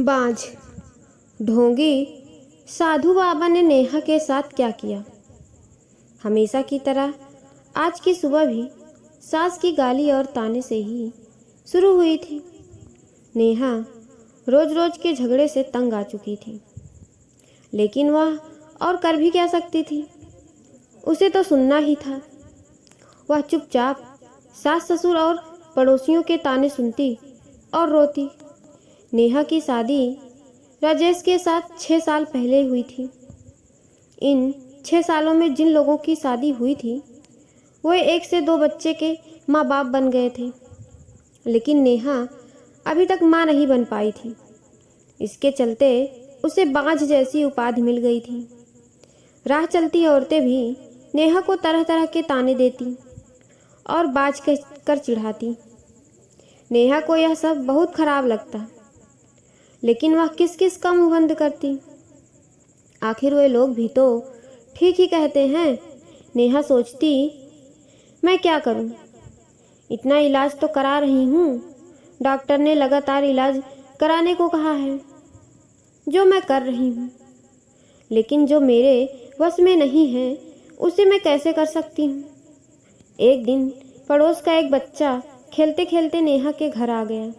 बांझ। ढोंगी साधु बाबा ने नेहा के साथ क्या किया। हमेशा की तरह आज की सुबह भी सास की गाली और ताने से ही शुरू हुई थी। नेहा रोज रोज के झगड़े से तंग आ चुकी थी, लेकिन वह और कर भी क्या सकती थी। उसे तो सुनना ही था। वह चुपचाप सास ससुर और पड़ोसियों के ताने सुनती और रोती। नेहा की शादी राजेश के साथ 6 साल पहले हुई थी। इन 6 सालों में जिन लोगों की शादी हुई थी वे 1 से 2 बच्चे के माँ बाप बन गए थे, लेकिन नेहा अभी तक माँ नहीं बन पाई थी। इसके चलते उसे बांझ जैसी उपाधि मिल गई थी। राह चलती औरतें भी नेहा को तरह तरह के ताने देती और बाज कर चिढ़ाती। नेहा को यह सब बहुत खराब लगता, लेकिन वह किस किस का मुंह बंद करती। आखिर वे लोग भी तो ठीक ही कहते हैं। नेहा सोचती, मैं क्या करूं? इतना इलाज तो करा रही हूं। डॉक्टर ने लगातार इलाज कराने को कहा है, जो मैं कर रही हूं, लेकिन जो मेरे वश में नहीं है उसे मैं कैसे कर सकती हूँ। एक दिन पड़ोस का एक बच्चा खेलते खेलते नेहा के घर आ गया।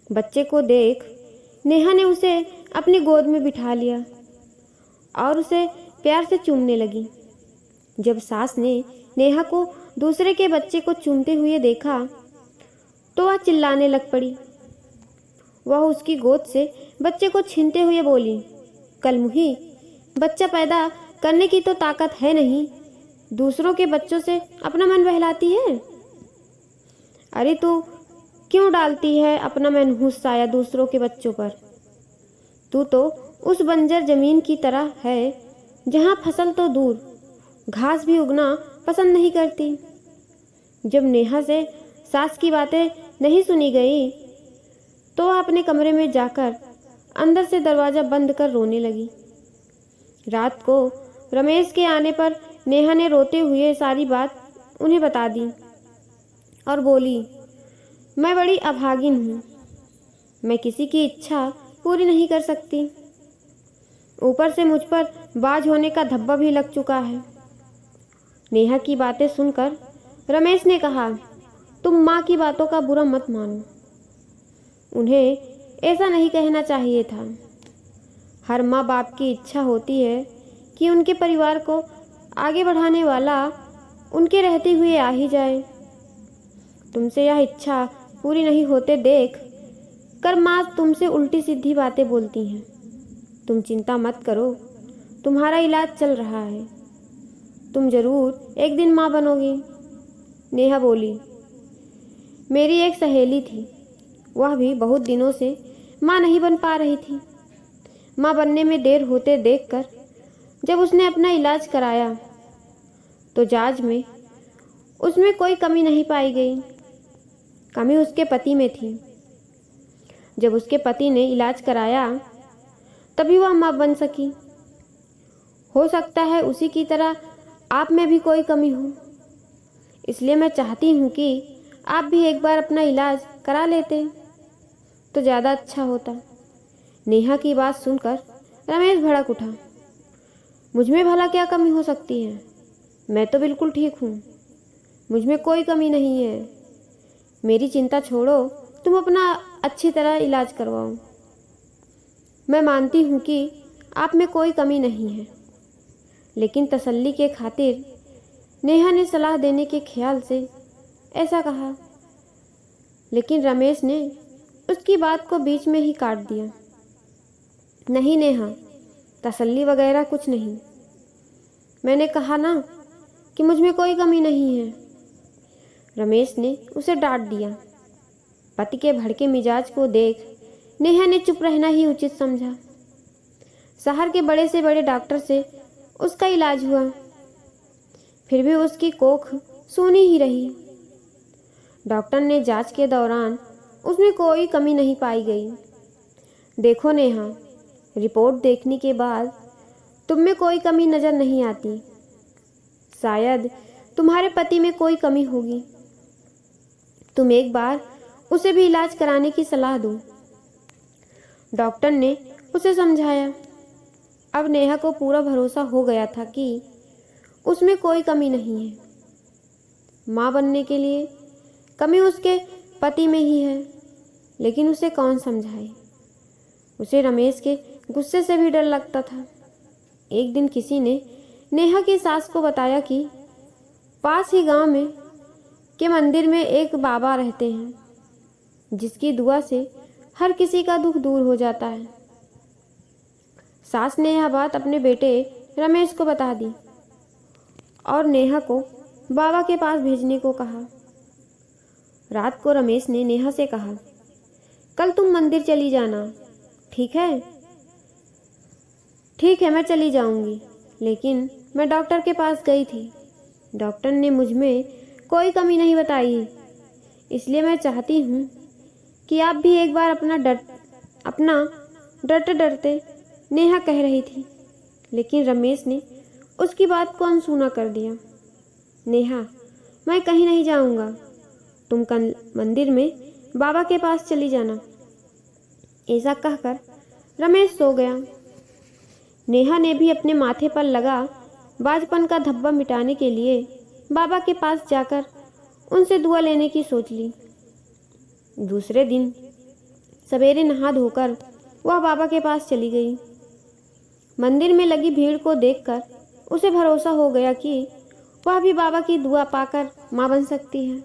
बच्चे को देख नेहा ने उसे अपनी गोद में बिठा लिया और उसे प्यार से चूमने लगी। जब सास ने नेहा को दूसरे के बच्चे को चूमते हुए देखा तो वह चिल्लाने लग पड़ी। वह उसकी गोद से बच्चे को छीनते हुए बोली, कलमुही, बच्चा पैदा करने की तो ताकत है नहीं, दूसरों के बच्चों से अपना मन बहलाती है। अरे तू क्यों डालती है अपना मनहूस साया दूसरों के बच्चों पर? तू तो उस बंजर जमीन की तरह है जहाँ फसल तो दूर घास भी उगना पसंद नहीं करती। जब नेहा से सास की बातें नहीं सुनी गई तो वह अपने कमरे में जाकर अंदर से दरवाज़ा बंद कर रोने लगी। रात को रमेश के आने पर नेहा ने रोते हुए सारी बात उन्हें बता दी और बोली, मैं बड़ी अभागिन हूँ, मैं किसी की इच्छा पूरी नहीं कर सकती। ऊपर से मुझ पर बाज होने का धब्बा भी लग चुका है। नेहा की बातें सुनकर रमेश ने कहा, तुम माँ की बातों का बुरा मत मानो, उन्हें ऐसा नहीं कहना चाहिए था। हर माँ बाप की इच्छा होती है कि उनके परिवार को आगे बढ़ाने वाला उनके रहते हुए आ ही जाए। तुमसे यह इच्छा पूरी नहीं होते देख कर माँ तुमसे उल्टी सीधी बातें बोलती हैं। तुम चिंता मत करो, तुम्हारा इलाज चल रहा है, तुम जरूर एक दिन माँ बनोगी। नेहा बोली, मेरी एक सहेली थी, वह भी बहुत दिनों से माँ नहीं बन पा रही थी। माँ बनने में देर होते देखकर जब उसने अपना इलाज कराया तो जांच में उसमें कोई कमी नहीं पाई गई। कमी उसके पति में थी। जब उसके पति ने इलाज कराया तभी वह माँ बन सकी। हो सकता है उसी की तरह आप में भी कोई कमी हो, इसलिए मैं चाहती हूँ कि आप भी एक बार अपना इलाज करा लेते तो ज़्यादा अच्छा होता। नेहा की बात सुनकर रमेश भड़क उठा। मुझ में भला क्या कमी हो सकती है? मैं तो बिल्कुल ठीक हूँ, मुझ में कोई कमी नहीं है। मेरी चिंता छोड़ो, तुम अपना अच्छी तरह इलाज करवाओ। मैं मानती हूँ कि आप में कोई कमी नहीं है, लेकिन तसल्ली के खातिर नेहा ने सलाह देने के ख्याल से ऐसा कहा। लेकिन रमेश ने उसकी बात को बीच में ही काट दिया। नहीं नेहा, तसल्ली वगैरह कुछ नहीं। मैंने कहा ना कि मुझ में कोई कमी नहीं है। रमेश ने उसे डांट दिया। पति के भड़के मिजाज को देख नेहा ने चुप रहना ही उचित समझा। शहर के बड़े से बड़े डॉक्टर से उसका इलाज हुआ, फिर भी उसकी कोख सूनी ही रही। डॉक्टर ने जांच के दौरान उसमें कोई कमी नहीं पाई गई। देखो नेहा, रिपोर्ट देखने के बाद तुम में कोई कमी नज़र नहीं आती। शायद तुम्हारे पति में कोई कमी होगी। तुम एक बार उसे भी इलाज कराने की सलाह दो। डॉक्टर ने उसे समझाया। अब नेहा को पूरा भरोसा हो गया था कि उसमें कोई कमी नहीं है। माँ बनने के लिए कमी उसके पति में ही है, लेकिन उसे कौन समझाए। उसे रमेश के गुस्से से भी डर लगता था। एक दिन किसी ने नेहा की सास को बताया कि पास ही गांव में के मंदिर में एक बाबा रहते हैं, जिसकी दुआ से हर किसी का दुख दूर हो जाता है। सास ने यह बात अपने बेटे रमेश को बता दी और नेहा को बाबा के पास भेजने को कहा। रात को रमेश ने नेहा से कहा, कल तुम मंदिर चली जाना, ठीक है? ठीक है, मैं चली जाऊंगी, लेकिन मैं डॉक्टर के पास गई थी। डॉक्टर ने मुझ में कोई कमी नहीं बताई, इसलिए मैं चाहती हूँ कि आप भी एक बार अपना डरते डरते नेहा कह रही थी, लेकिन रमेश ने उसकी बात को अनसुना कर दिया। नेहा, मैं कहीं नहीं जाऊंगा, तुम कल मंदिर में बाबा के पास चली जाना। ऐसा कहकर रमेश सो गया। नेहा ने भी अपने माथे पर लगा बाजपन का धब्बा मिटाने के लिए बाबा के पास जाकर उनसे दुआ लेने की सोच ली। दूसरे दिन सवेरे नहा धोकर वह बाबा के पास चली गई। मंदिर में लगी भीड़ को देखकर उसे भरोसा हो गया कि वह भी बाबा की दुआ पाकर माँ बन सकती है।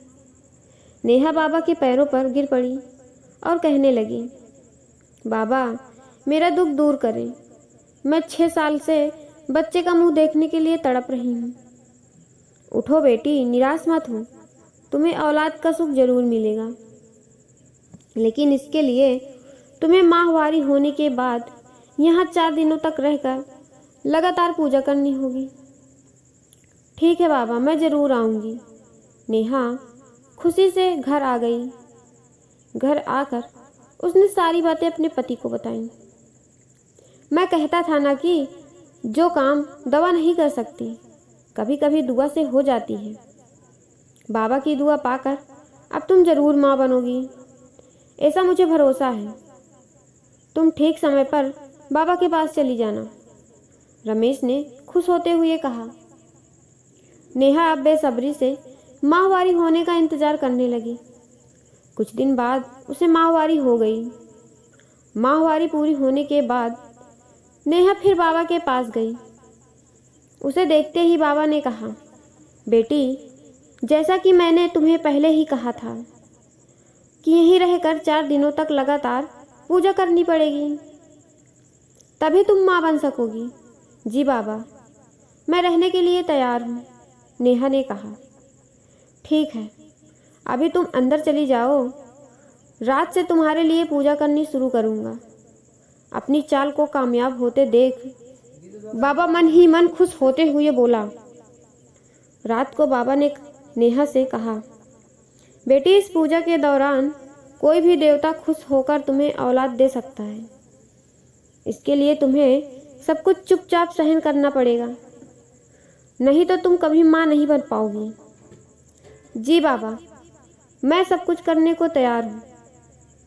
नेहा बाबा के पैरों पर गिर पड़ी और कहने लगी, बाबा, मेरा दुख दूर करें। मैं 6 साल से बच्चे का मुंह देखने के लिए तड़प रही हूँ। उठो बेटी, निराश मत हो, तुम्हें औलाद का सुख जरूर मिलेगा, लेकिन इसके लिए तुम्हें माहवारी होने के बाद यहाँ 4 दिनों तक रहकर लगातार पूजा करनी होगी। ठीक है बाबा, मैं जरूर आऊँगी। नेहा खुशी से घर आ गई। घर आकर उसने सारी बातें अपने पति को बताईं। मैं कहता था ना कि जो काम दवा नहीं कर सकती, कभी कभी दुआ से हो जाती है। बाबा की दुआ पाकर अब तुम जरूर माँ बनोगी, ऐसा मुझे भरोसा है। तुम ठीक समय पर बाबा के पास चली जाना, रमेश ने खुश होते हुए कहा। नेहा अब बेसब्री से माहवारी होने का इंतजार करने लगी। कुछ दिन बाद उसे माहवारी हो गई। माहवारी पूरी होने के बाद नेहा फिर बाबा के पास गई। उसे देखते ही बाबा ने कहा, बेटी, जैसा कि मैंने तुम्हें पहले ही कहा था कि यहीं रहकर 4 दिनों तक लगातार पूजा करनी पड़ेगी, तभी तुम माँ बन सकोगी। जी बाबा, मैं रहने के लिए तैयार हूँ, नेहा ने कहा। ठीक है, अभी तुम अंदर चली जाओ, रात से तुम्हारे लिए पूजा करनी शुरू करूँगा। अपनी चाल को कामयाब होते देख बाबा मन ही मन खुश होते हुए बोला। रात को बाबा ने नेहा से कहा, बेटी, इस पूजा के दौरान कोई भी देवता खुश होकर तुम्हें औलाद दे सकता है। इसके लिए तुम्हें सब कुछ चुपचाप सहन करना पड़ेगा, नहीं तो तुम कभी माँ नहीं बन पाओगी। जी बाबा, मैं सब कुछ करने को तैयार हूँ,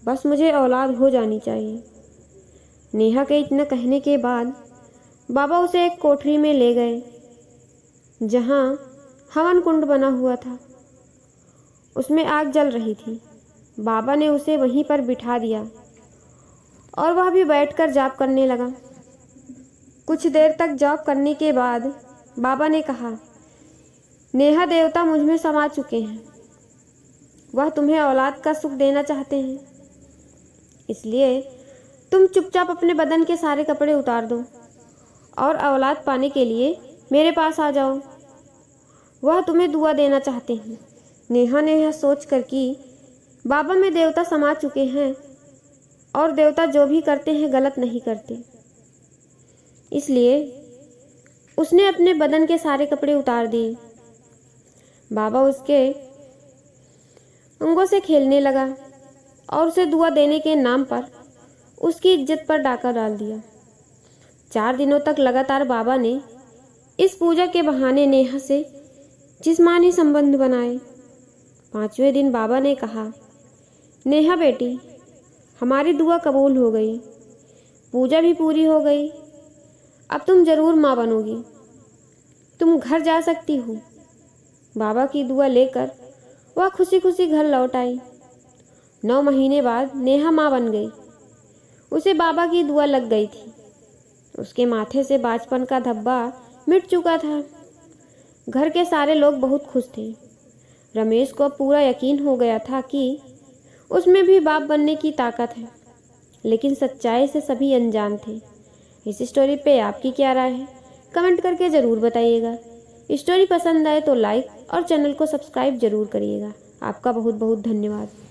बस मुझे औलाद हो जानी चाहिए। नेहा के इतना कहने के बाद बाबा उसे एक कोठरी में ले गए, जहाँ हवन कुंड बना हुआ था। उसमें आग जल रही थी। बाबा ने उसे वहीं पर बिठा दिया और वह भी बैठकर जाप करने लगा। कुछ देर तक जाप करने के बाद बाबा ने कहा, नेहा, देवता मुझ में समा चुके हैं। वह तुम्हें औलाद का सुख देना चाहते हैं, इसलिए तुम चुपचाप अपने बदन के सारे कपड़े उतार दो और औलाद पाने के लिए मेरे पास आ जाओ। वह तुम्हें दुआ देना चाहते हैं। नेहा ने यह सोचकर कि बाबा में देवता समा चुके हैं और देवता जो भी करते हैं गलत नहीं करते, इसलिए उसने अपने बदन के सारे कपड़े उतार दिए। बाबा उसके अंगों से खेलने लगा और उसे दुआ देने के नाम पर उसकी इज्जत पर डाका डाल दिया। 4 दिनों तक लगातार बाबा ने इस पूजा के बहाने नेहा से जिस्मानी संबंध बनाए। 5वें दिन बाबा ने कहा, नेहा बेटी, हमारी दुआ कबूल हो गई, पूजा भी पूरी हो गई। अब तुम जरूर माँ बनोगी। तुम घर जा सकती हो। बाबा की दुआ लेकर वह खुशी खुशी घर लौट आई। 9 महीने बाद नेहा माँ बन गई। उसे बाबा की दुआ लग गई थी। उसके माथे से बचपन का धब्बा मिट चुका था। घर के सारे लोग बहुत खुश थे। रमेश को पूरा यकीन हो गया था कि उसमें भी बाप बनने की ताकत है, लेकिन सच्चाई से सभी अनजान थे। इस स्टोरी पे आपकी क्या राय है? कमेंट करके ज़रूर बताइएगा। स्टोरी पसंद आए तो लाइक और चैनल को सब्सक्राइब जरूर करिएगा। आपका बहुत बहुत धन्यवाद।